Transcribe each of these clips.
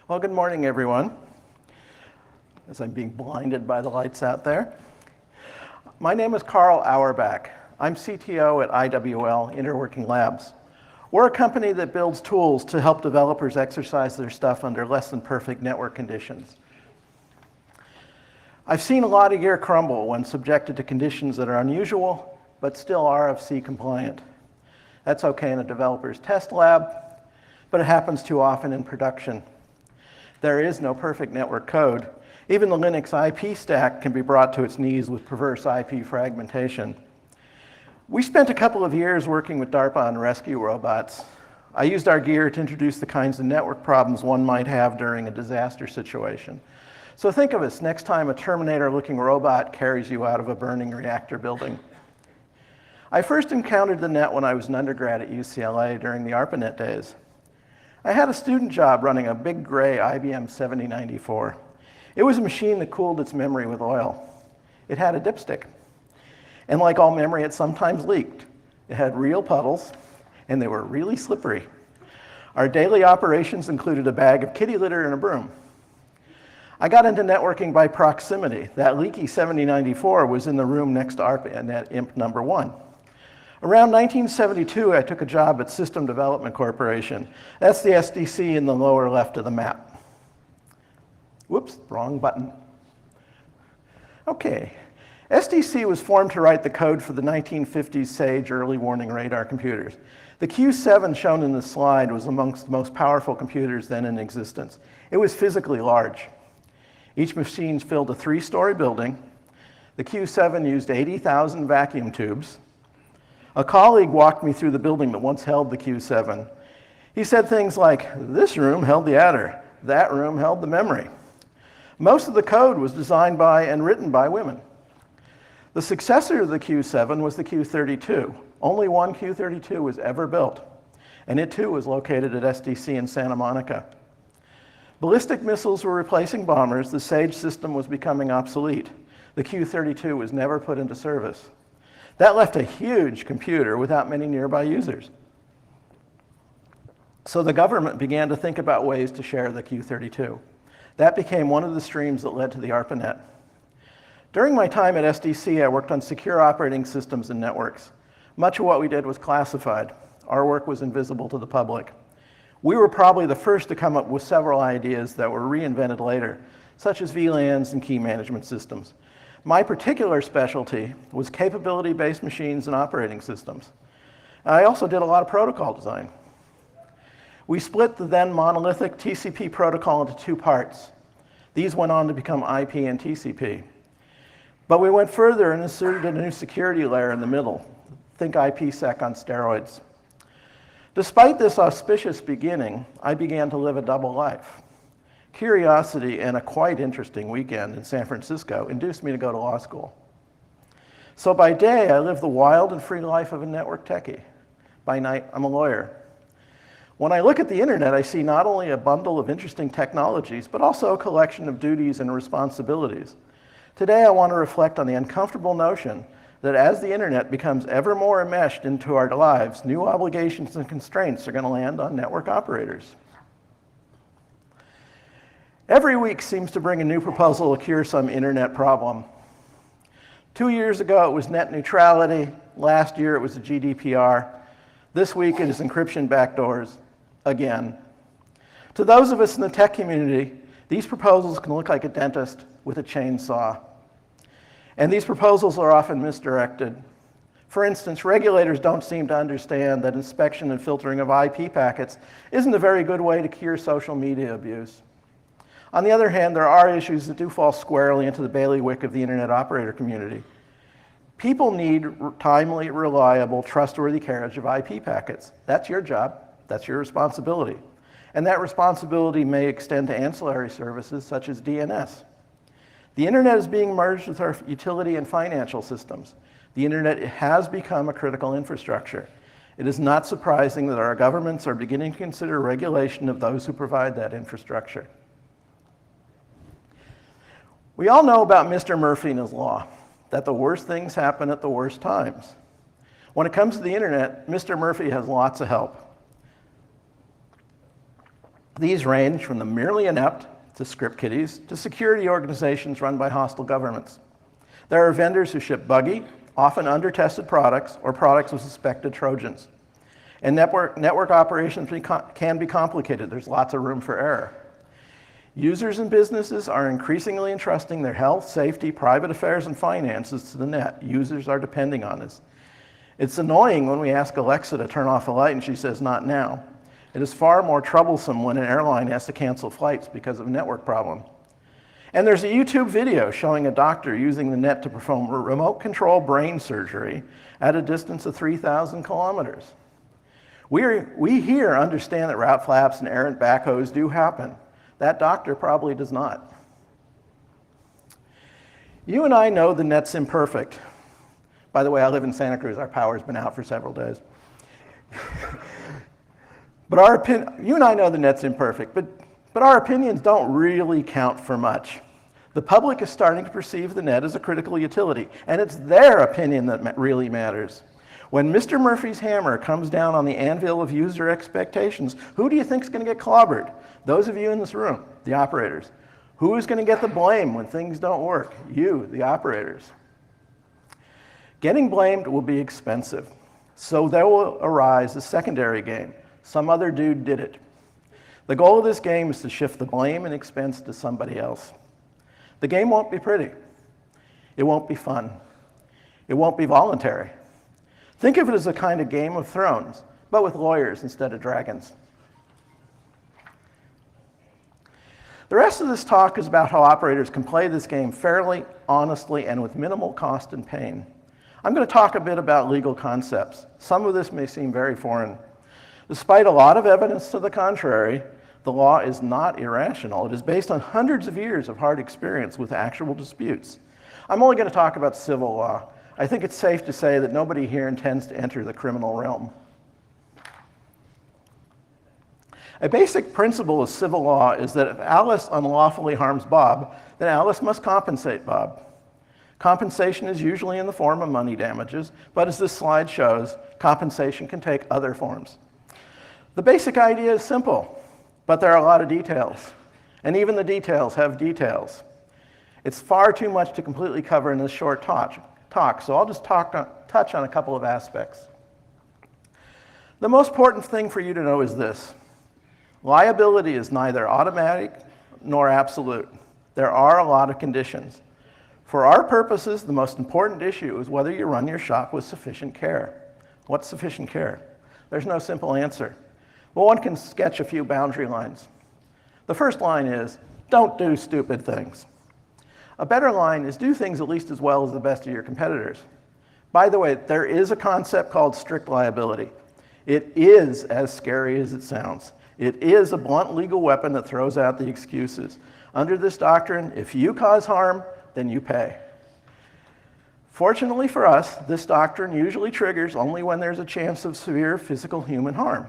Well, good morning, everyone, as I'm being blinded by the lights out there. My name is Carl Auerbach. I'm CTO at IWL, Interworking Labs. We're a company that builds tools to help developers exercise their stuff under less than perfect network conditions. I've seen a lot of gear crumble when subjected to conditions that are unusual, but still RFC compliant. That's okay in a developer's test lab, but it happens too often in production. There is no perfect network code. Even the Linux IP stack can be brought to its knees with perverse IP fragmentation. We spent a couple of years working with DARPA on rescue robots. I used our gear to introduce the kinds of network problems one might have during a disaster situation. So think of us next time a Terminator-looking robot carries you out of a burning reactor building. I first encountered the net when I was an undergrad at UCLA during the ARPANET days. I had a student job running a big gray IBM 7094. It was a machine that cooled its memory with oil. It had a dipstick. And like all memory, it sometimes leaked. It had real puddles, and they were really slippery. Our daily operations included a bag of kitty litter and a broom. I got into networking by proximity. That leaky 7094 was in the room next to ARPANET imp number 1. Around 1972, I took a job at System Development Corporation. That's the SDC in the lower left of the map. Whoops, wrong button. Okay. SDC was formed to write the code for the 1950s SAGE early warning radar computers. The Q7 shown in this slide was amongst the most powerful computers then in existence. It was physically large. Each machine filled a 3-story building. The Q7 used 80,000 vacuum tubes. A colleague walked me through the building that once held the Q7. He said things like, "This room held the adder, that room held the memory." Most of the code was designed by and written by women. The successor to the Q7 was the Q32. Only one Q32 was ever built, and it too was located at SDC in Santa Monica. Ballistic missiles were replacing bombers. The SAGE system was becoming obsolete. The Q32 was never put into service. That left a huge computer without many nearby users. So the government began to think about ways to share the Q32. That became one of the streams that led to the ARPANET. During my time at SDC, I worked on secure operating systems and networks. Much of what we did was classified. Our work was invisible to the public. We were probably the first to come up with several ideas that were reinvented later, such as VLANs and key management systems. My particular specialty was capability-based machines and operating systems. I also did a lot of protocol design. We split the then monolithic TCP protocol into 2 parts. These went on to become IP and TCP. But we went further and inserted a new security layer in the middle. Think IPsec on steroids. Despite this auspicious beginning, I began to live a double life. Curiosity and a quite interesting weekend in San Francisco induced me to go to law school. So by day, I lived the wild and free life of a network techie. By night, I'm a lawyer. When I look at the internet, I see not only a bundle of interesting technologies, but also a collection of duties and responsibilities. Today, I want to reflect on the uncomfortable notion that as the internet becomes ever more enmeshed into our lives, new obligations and constraints are going to land on network operators. Every week seems to bring a new proposal to cure some internet problem. 2 years ago, it was net neutrality. Last year, it was the GDPR. This week, it is encryption backdoors, again. To those of us in the tech community, these proposals can look like a dentist with a chainsaw. And these proposals are often misdirected. For instance, regulators don't seem to understand that inspection and filtering of IP packets isn't a very good way to cure social media abuse. On the other hand, there are issues that do fall squarely into the bailiwick of the internet operator community. People need timely, reliable, trustworthy carriage of IP packets. That's your job. That's your responsibility. And that responsibility may extend to ancillary services such as DNS. The internet is being merged with our utility and financial systems. The internet has become a critical infrastructure. It is not surprising that our governments are beginning to consider regulation of those who provide that infrastructure. We all know about Mr. Murphy and his law, that the worst things happen at the worst times. When it comes to the internet, Mr. Murphy has lots of help. These range from the merely inept, to script kiddies, to security organizations run by hostile governments. There are vendors who ship buggy, often under-tested products, or products with suspected Trojans. And network operations can be complicated. There's lots of room for error. Users and businesses are increasingly entrusting their health, safety, private affairs, and finances to the net. Users are depending on this. It's annoying when we ask Alexa to turn off a light and she says, "Not now." It is far more troublesome when an airline has to cancel flights because of a network problem. And there's a YouTube video showing a doctor using the net to perform remote control brain surgery at a distance of 3,000 kilometers. We here understand that route flaps and errant backhoes do happen. That doctor probably does not. You and I know the net's imperfect. By the way, I live in Santa Cruz. Our power's been out for several days. But you and I know the net's imperfect, but our opinions don't really count for much. The public is starting to perceive the net as a critical utility, and it's their opinion that really matters. When Mr. Murphy's hammer comes down on the anvil of user expectations, who do you think is going to get clobbered? Those of you in this room, the operators. Who is going to get the blame when things don't work? You, the operators. Getting blamed will be expensive, so there will arise a secondary game. Some other dude did it. The goal of this game is to shift the blame and expense to somebody else. The game won't be pretty. It won't be fun. It won't be voluntary. Think of it as a kind of Game of Thrones, but with lawyers instead of dragons. The rest of this talk is about how operators can play this game fairly, honestly, and with minimal cost and pain. I'm going to talk a bit about legal concepts. Some of this may seem very foreign. Despite a lot of evidence to the contrary, the law is not irrational. It is based on hundreds of years of hard experience with actual disputes. I'm only going to talk about civil law. I think it's safe to say that nobody here intends to enter the criminal realm. A basic principle of civil law is that if Alice unlawfully harms Bob, then Alice must compensate Bob. Compensation is usually in the form of money damages, but as this slide shows, compensation can take other forms. The basic idea is simple, but there are a lot of details, and even the details have details. It's far too much to completely cover in this short talk, so I'll just touch on a couple of aspects. The most important thing for you to know is this. Liability is neither automatic nor absolute. There are a lot of conditions. For our purposes, the most important issue is whether you run your shop with sufficient care. What's sufficient care? There's no simple answer. Well, one can sketch a few boundary lines. The first line is, don't do stupid things. A better line is do things at least as well as the best of your competitors. By the way, there is a concept called strict liability. It is as scary as it sounds. It is a blunt legal weapon that throws out the excuses. Under this doctrine, if you cause harm, then you pay. Fortunately for us, this doctrine usually triggers only when there's a chance of severe physical human harm.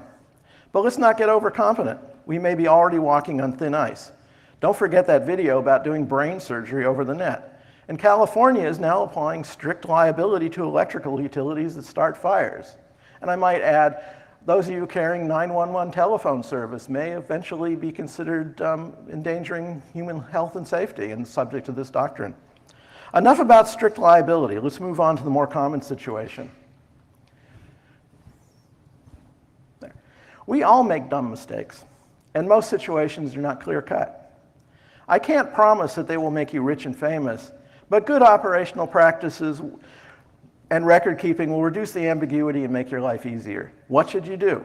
But let's not get overconfident. We may be already walking on thin ice. Don't forget that video about doing brain surgery over the net. And California is now applying strict liability to electrical utilities that start fires. And I might add, those of you carrying 911 telephone service may eventually be considered endangering human health and safety and subject to this doctrine. Enough about strict liability. Let's move on to the more common situation. There. We all make dumb mistakes, and most situations are not clear-cut. I can't promise that they will make you rich and famous, but good operational practices and record keeping will reduce the ambiguity and make your life easier. What should you do?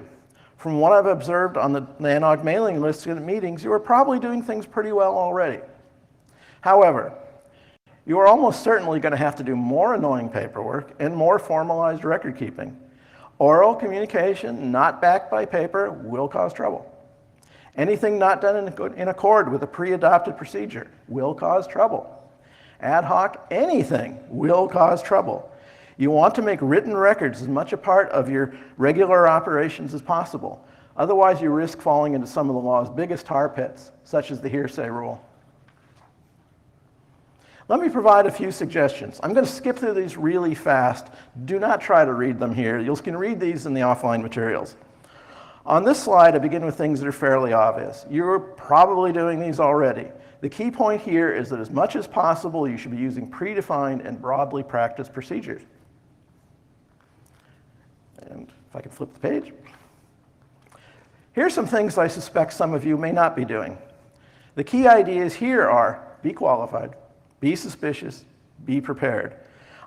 From what I've observed on the NANOG mailing list and meetings, you are probably doing things pretty well already. However, you are almost certainly going to have to do more annoying paperwork and more formalized record keeping. Oral communication not backed by paper will cause trouble. Anything not done in accord with a pre-adopted procedure will cause trouble. Ad hoc anything will cause trouble. You want to make written records as much a part of your regular operations as possible. Otherwise, you risk falling into some of the law's biggest tar pits, such as the hearsay rule. Let me provide a few suggestions. I'm going to skip through these really fast. Do not try to read them here. You can read these in the offline materials. On this slide, I begin with things that are fairly obvious. You're probably doing these already. The key point here is that as much as possible, you should be using predefined and broadly practiced procedures. And if I could flip the page. Here's some things I suspect some of you may not be doing. The key ideas here are be qualified, be suspicious, be prepared.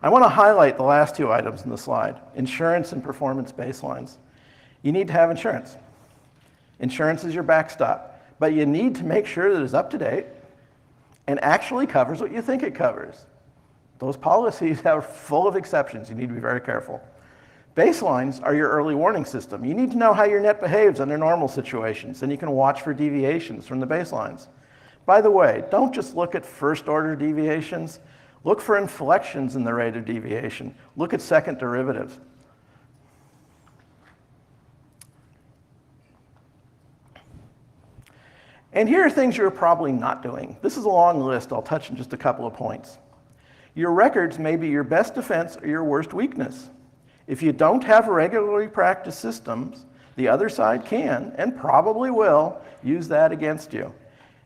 I want to highlight the last two items in the slide, insurance and performance baselines. You need to have insurance. Insurance is your backstop, but you need to make sure that it's up to date and actually covers what you think it covers. Those policies are full of exceptions. You need to be very careful. Baselines are your early warning system. You need to know how your net behaves under normal situations, and you can watch for deviations from the baselines. By the way, don't just look at first-order deviations. Look for inflections in the rate of deviation. Look at second derivatives. And here are things you're probably not doing. This is a long list. I'll touch on just a couple of points. Your records may be your best defense or your worst weakness. If you don't have regularly practiced systems, the other side can, and probably will, use that against you.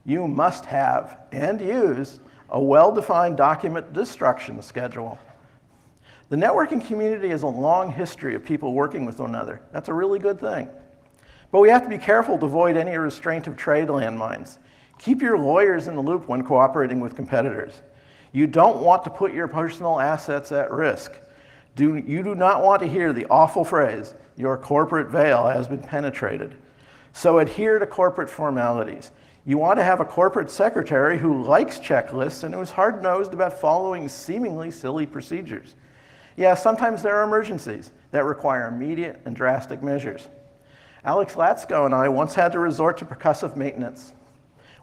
You must have and use a well-defined document destruction schedule. The networking community has a long history of people working with one another. That's a really good thing. But we have to be careful to avoid any restraint of trade landmines. Keep your lawyers in the loop when cooperating with competitors. You don't want to put your personal assets at risk. You do not want to hear the awful phrase, your corporate veil has been penetrated. So adhere to corporate formalities. You want to have a corporate secretary who likes checklists and who's hard-nosed about following seemingly silly procedures. Yeah, sometimes there are emergencies that require immediate and drastic measures. Alex Latsko and I once had to resort to percussive maintenance.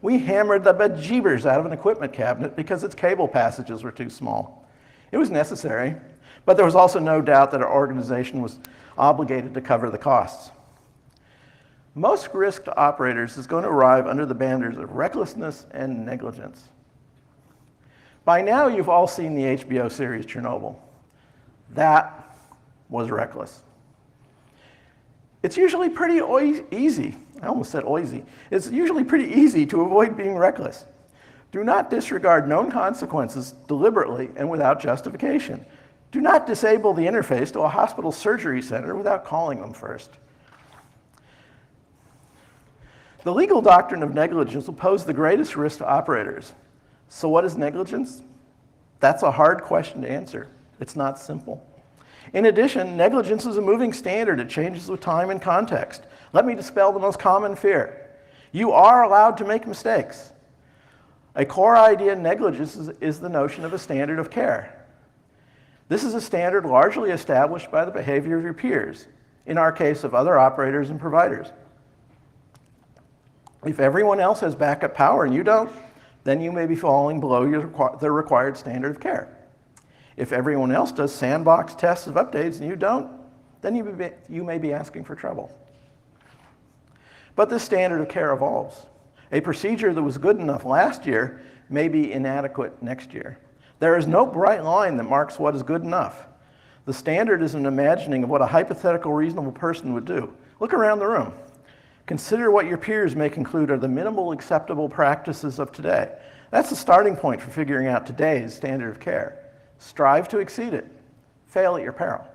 We hammered the bejeebers out of an equipment cabinet because its cable passages were too small. It was necessary, but there was also no doubt that our organization was obligated to cover the costs. Most risk to operators is going to arrive under the banners of recklessness and negligence. By now, you've all seen the HBO series Chernobyl. That was reckless. It's usually pretty easy. I almost said oisy. It's usually pretty easy to avoid being reckless. Do not disregard known consequences deliberately and without justification. Do not disable the interface to a hospital surgery center without calling them first. The legal doctrine of negligence will pose the greatest risk to operators. So what is negligence? That's a hard question to answer. It's not simple. In addition, negligence is a moving standard. It changes with time and context. Let me dispel the most common fear. You are allowed to make mistakes. A core idea in negligence is the notion of a standard of care. This is a standard largely established by the behavior of your peers, in our case of other operators and providers. If everyone else has backup power and you don't, then you may be falling below the required standard of care. If everyone else does sandbox tests of updates and you don't, then you may be asking for trouble. But this standard of care evolves. A procedure that was good enough last year may be inadequate next year. There is no bright line that marks what is good enough. The standard is an imagining of what a hypothetical reasonable person would do. Look around the room. Consider what your peers may conclude are the minimal acceptable practices of today. That's the starting point for figuring out today's standard of care. Strive to exceed it. Fail at your peril.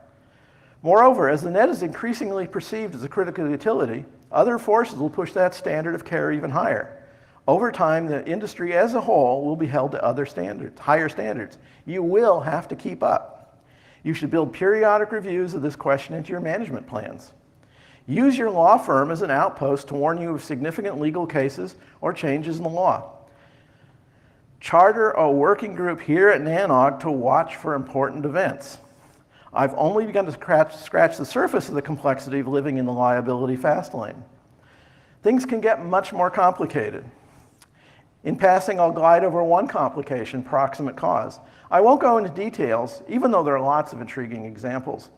Moreover, as the net is increasingly perceived as a critical utility, other forces will push that standard of care even higher. Over time, the industry as a whole will be held to other standards, higher standards. You will have to keep up. You should build periodic reviews of this question into your management plans. Use your law firm as an outpost to warn you of significant legal cases or changes in the law. Charter a working group here at NANOG to watch for important events. I've only begun to scratch the surface of the complexity of living in the liability fast lane. Things can get much more complicated. In passing, I'll glide over one complication, proximate cause. I won't go into details, even though there are lots of intriguing examples.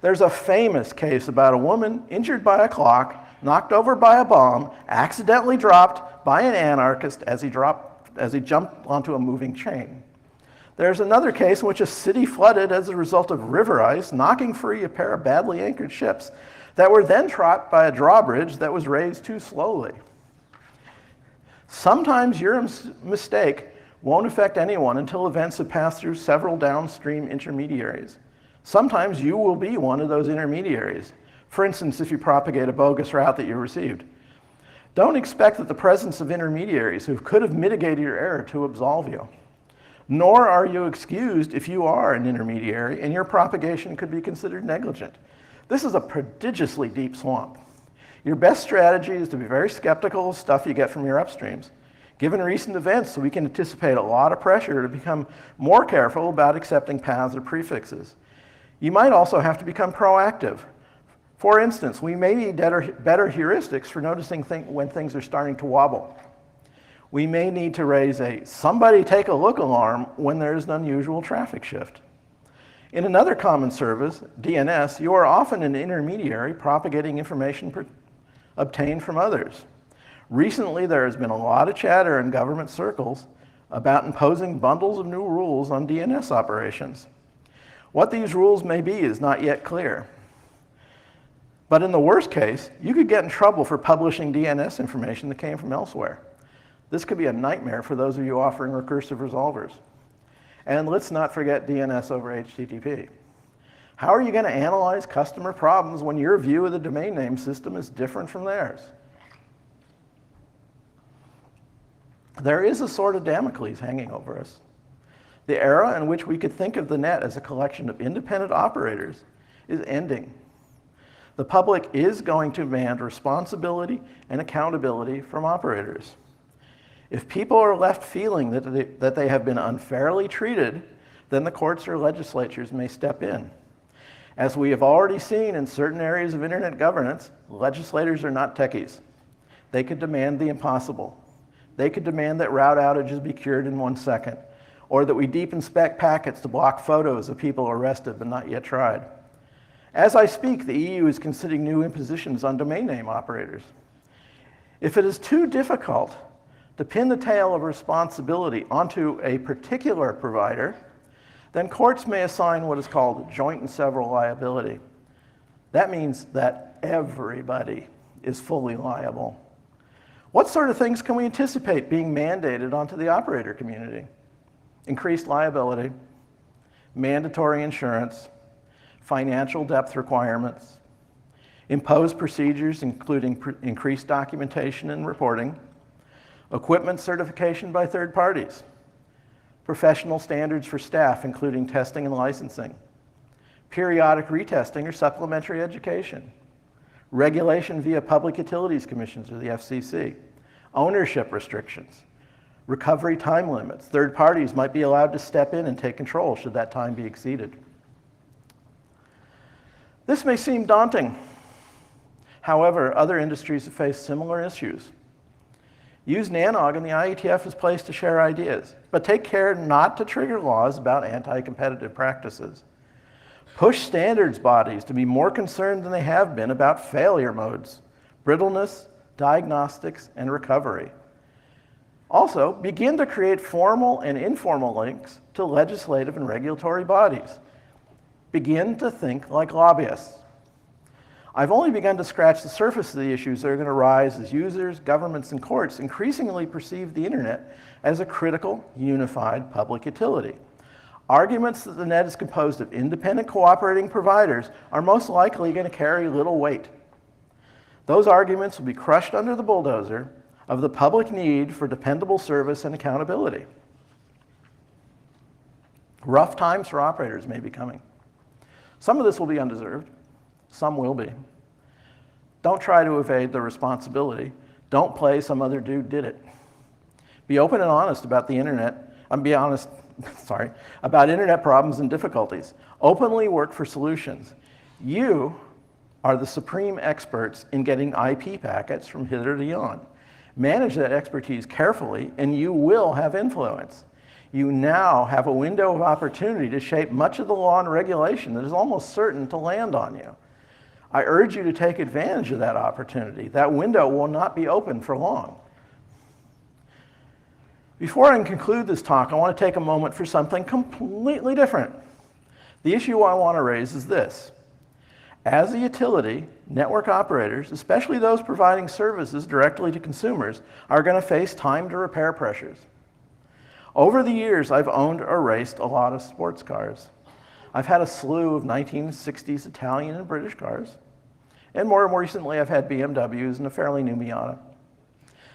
There's a famous case about a woman injured by a clock, knocked over by a bomb, accidentally dropped by an anarchist as he jumped onto a moving train. There's another case in which a city flooded as a result of river ice, knocking free a pair of badly anchored ships. that were then topped by a drawbridge that was raised too slowly. Sometimes your mistake won't affect anyone until events have passed through several downstream intermediaries. Sometimes you will be one of those intermediaries. For instance, if you propagate a bogus route that you received. Don't expect that the presence of intermediaries who could have mitigated your error to absolve you. Nor are you excused if you are an intermediary and your propagation could be considered negligent. This is a prodigiously deep swamp. Your best strategy is to be very skeptical of stuff you get from your upstreams. Given recent events, we can anticipate a lot of pressure to become more careful about accepting paths or prefixes. You might also have to become proactive. For instance, we may need better heuristics for noticing when things are starting to wobble. We may need to raise a "somebody take a look" alarm when there is an unusual traffic shift. In another common service, DNS, you are often an intermediary propagating information obtained from others. Recently, there has been a lot of chatter in government circles about imposing bundles of new rules on DNS operations. What these rules may be is not yet clear. But in the worst case, you could get in trouble for publishing DNS information that came from elsewhere. This could be a nightmare for those of you offering recursive resolvers. And let's not forget DNS over HTTP. How are you going to analyze customer problems when your view of the domain name system is different from theirs? There is a sword of Damocles hanging over us. The era in which we could think of the net as a collection of independent operators is ending. The public is going to demand responsibility and accountability from operators. If people are left feeling that they have been unfairly treated, then the courts or legislatures may step in. As we have already seen in certain areas of internet governance, legislators are not techies. They could demand the impossible. They could demand that route outages be cured in 1 second, or that we deep inspect packets to block photos of people arrested but not yet tried. As I speak, the EU is considering new impositions on domain name operators. If it is too difficult to pin the tail of responsibility onto a particular provider, then courts may assign what is called joint and several liability. That means that everybody is fully liable. What sort of things can we anticipate being mandated onto the operator community? Increased liability, mandatory insurance, financial depth requirements, imposed procedures including increased documentation and reporting, equipment certification by third parties, professional standards for staff including testing and licensing, periodic retesting or supplementary education, regulation via public utilities commissions or the FCC, ownership restrictions, recovery time limits. Third parties might be allowed to step in and take control should that time be exceeded. This may seem daunting. However, other industries have faced similar issues. Use NANOG and the IETF as a place to share ideas, but take care not to trigger laws about anti-competitive practices. Push standards bodies to be more concerned than they have been about failure modes, brittleness, diagnostics, and recovery. Also, begin to create formal and informal links to legislative and regulatory bodies. Begin to think like lobbyists. I've only begun to scratch the surface of the issues that are going to rise as users, governments, and courts increasingly perceive the internet as a critical, unified public utility. Arguments that the net is composed of independent cooperating providers are most likely going to carry little weight. Those arguments will be crushed under the bulldozer of the public need for dependable service and accountability. Rough times for operators may be coming. Some of this will be undeserved. Some will be. Don't try to evade the responsibility. Don't play some other dude did it. Be open and honest about the internet. About internet problems and difficulties. Openly work for solutions. You are the supreme experts in getting IP packets from hither to yon. Manage that expertise carefully and you will have influence. You now have a window of opportunity to shape much of the law and regulation that is almost certain to land on you. I urge you to take advantage of that opportunity. That window will not be open for long. Before I conclude this talk, I want to take a moment for something completely different. The issue I want to raise is this. As a utility, network operators, especially those providing services directly to consumers, are going to face time to repair pressures. Over the years, I've owned or raced a lot of sports cars. I've had a slew of 1960s Italian and British cars, and more recently I've had BMWs and a fairly new Miata.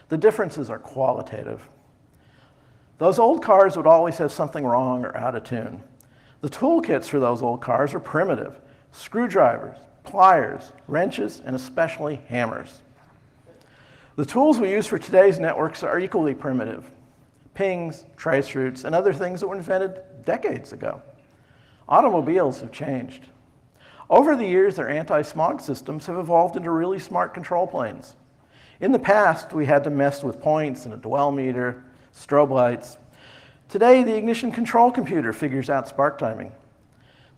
The differences are qualitative. Those old cars would always have something wrong or out of tune. The toolkits for those old cars are primitive: screwdrivers, pliers, wrenches, and especially hammers. The tools we use for today's networks are equally primitive: pings, trace routes, and other things that were invented decades ago. Automobiles have changed. Over the years, their anti-smog systems have evolved into really smart control planes. In the past, we had to mess with points and a dwell meter, strobe lights. Today, the ignition control computer figures out spark timing.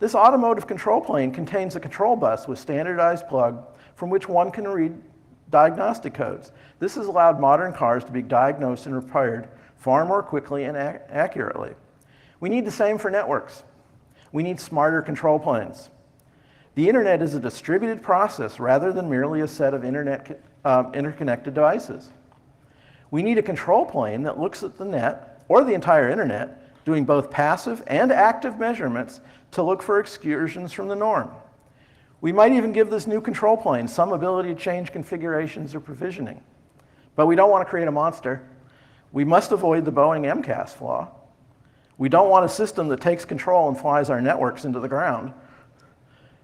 This automotive control plane contains a control bus with standardized plug from which one can read diagnostic codes. This has allowed modern cars to be diagnosed and repaired far more quickly and accurately. We need the same for networks. We need smarter control planes. The internet is a distributed process rather than merely a set of interconnected devices. We need a control plane that looks at the net or the entire internet, doing both passive and active measurements to look for excursions from the norm. We might even give this new control plane some ability to change configurations or provisioning. But we don't want to create a monster. We must avoid the Boeing MCAS flaw. We don't want a system that takes control and flies our networks into the ground.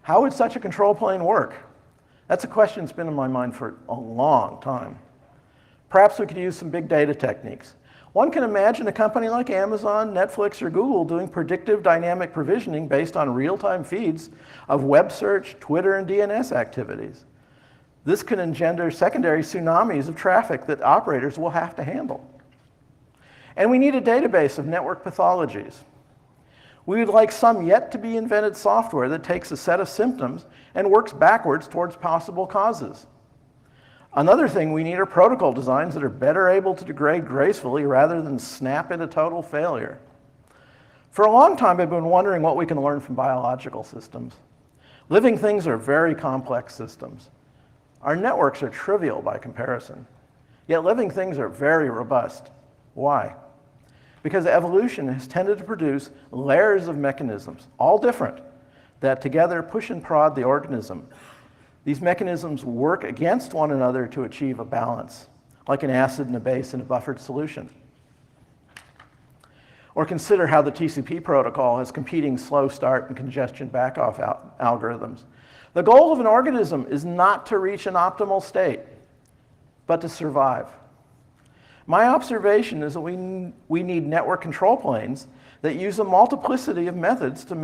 How would such a control plane work? That's a question that's been in my mind for a long time. Perhaps we could use some big data techniques. One can imagine a company like Amazon, Netflix, or Google doing predictive dynamic provisioning based on real-time feeds of web search, Twitter, and DNS activities. This can engender secondary tsunamis of traffic that operators will have to handle. And we need a database of network pathologies. We would like some yet-to-be-invented software that takes a set of symptoms and works backwards towards possible causes. Another thing we need are protocol designs that are better able to degrade gracefully rather than snap into total failure. For a long time, I've been wondering what we can learn from biological systems. Living things are very complex systems. Our networks are trivial by comparison, yet living things are very robust. Why? Because evolution has tended to produce layers of mechanisms, all different, that together push and prod the organism. These mechanisms work against one another to achieve a balance, like an acid and a base in a buffered solution. Or consider how the TCP protocol has competing slow start and congestion backoff algorithms. The goal of an organism is not to reach an optimal state, but to survive. My observation is that we need network control planes that use a multiplicity of methods to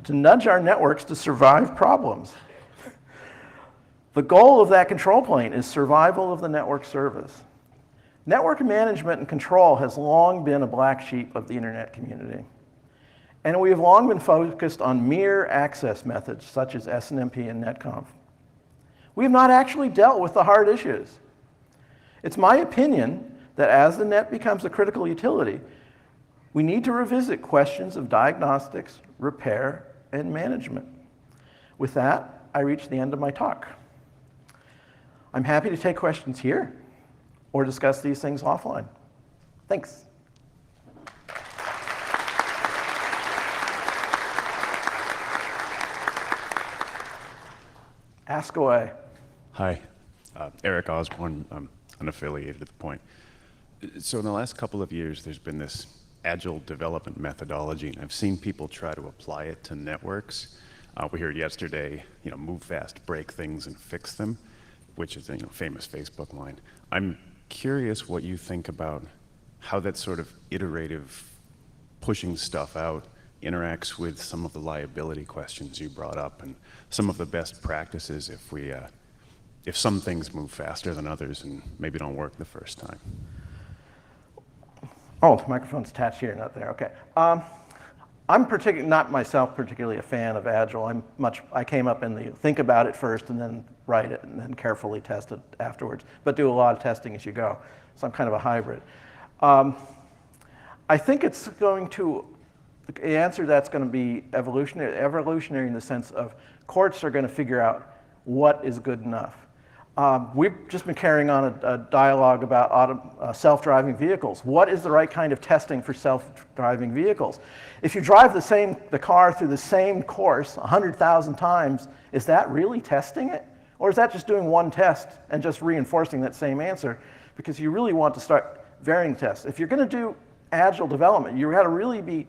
nudge our networks to survive problems. The goal of that control plane is survival of the network service. Network management and control has long been a black sheep of the internet community. And we have long been focused on mere access methods such as SNMP and netconf. We have not actually dealt with the hard issues. It's my opinion that as the net becomes a critical utility, we need to revisit questions of diagnostics, repair, and management. With that, I reach the end of my talk. I'm happy to take questions here or discuss these things offline. Thanks. Ask away. Hi, Eric Osborne. I'm unaffiliated at the point. So in the last couple of years, there's been this agile development methodology, and I've seen people try to apply it to networks. We heard yesterday, move fast, break things, and fix them, which is a famous Facebook line. I'm curious what you think about how that sort of iterative pushing stuff out interacts with some of the liability questions you brought up and some of the best practices if some things move faster than others and maybe don't work the first time. Oh, the microphone's attached here, not there. Okay. I'm not myself particularly a fan of Agile. I came up in the think about it first and then write it and then carefully test it afterwards, but do a lot of testing as you go. So I'm kind of a hybrid. I think it's going to The answer to that's going to be evolutionary in the sense of courts are going to figure out what is good enough. We've just been carrying on a dialogue about self-driving vehicles. What is the right kind of testing for self-driving vehicles? If you drive the car through the same course 100,000 times, is that really testing it? Or is that just doing one test and just reinforcing that same answer? Because you really want to start varying tests. If you're going to do agile development, you've got to really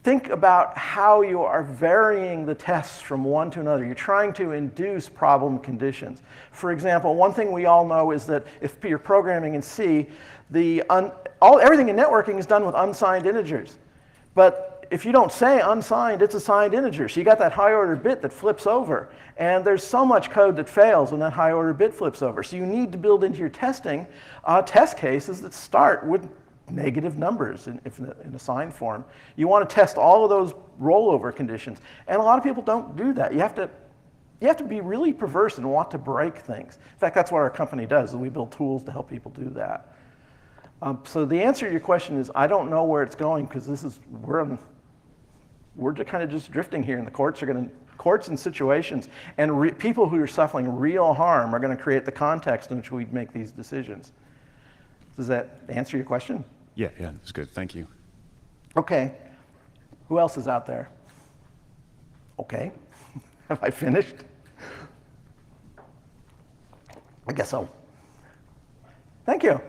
think about how you are varying the tests from one to another. You're trying to induce problem conditions. For example, one thing we all know is that if you're programming in C, everything in networking is done with unsigned integers. But if you don't say unsigned, it's a signed integer. So you got that high order bit that flips over. And there's so much code that fails when that high order bit flips over. So you need to build into your testing test cases that start with negative numbers in a signed form. You want to test all of those rollover conditions. And a lot of people don't do that. You have to be really perverse and want to break things. In fact, that's what our company does, is we build tools to help people do that. So the answer to your question is, I don't know where it's going, because we're kind of just drifting here, and the courts and situations and people who are suffering real harm are going to create the context in which we make these decisions. Does that answer your question? Yeah, that's good. Thank you. Okay. Who else is out there? Okay. Have I finished? I guess so. Thank you.